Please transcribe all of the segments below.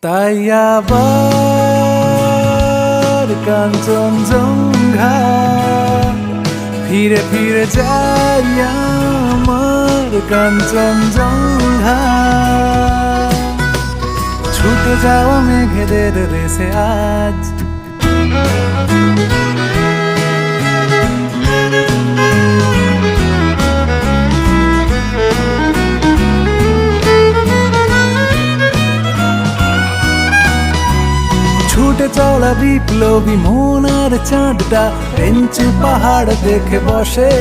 তাই আবার কাঞ্চনজঙ্ঘা ফিরে ফিরে যাই আমার কাঞ্চনজঙ্ঘা। ছুটে যাওয়া মেঘেদের রেসে আজ ছুটে চলা বিপ্লবী মনার চাঁদটা পেঞ্চু পাহাড় দেখে বসে।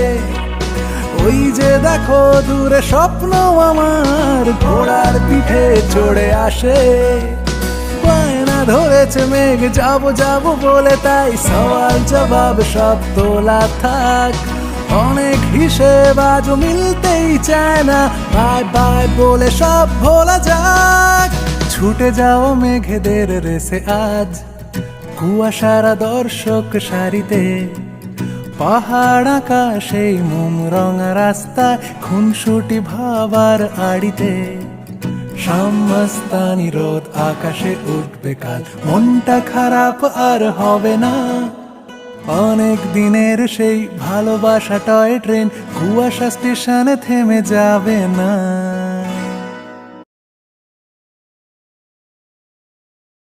ওই যে দেখো দূরে স্বপ্ন আমার ঘোড়ার পিঠে চড়ে আসে। বায়না ধরেছে মেঘ যাবো যাবো বলে, তাই সওয়াল জবাব সব তোলা থাক। অনেক হিসেব আজ মিলতেই চায় না, বাই বাই বলে সব ভোলা যাক। ছুটে যাও মেঘেদের রেসে আজ কুয়াশারা দর্শক সারিতে। পাহাড় আকাশে মোম রঙা রাস্তায় খুনসুটি ভাবার আড়িতে। শামস্তানি রোদ আকাশে উঠবে কাল, মনটা খারাপ আর হবে না। অনেক দিনের সেই ভালোবাসা টয় ট্রেন কুয়াশা স্টেশনে থেমে যাবে না।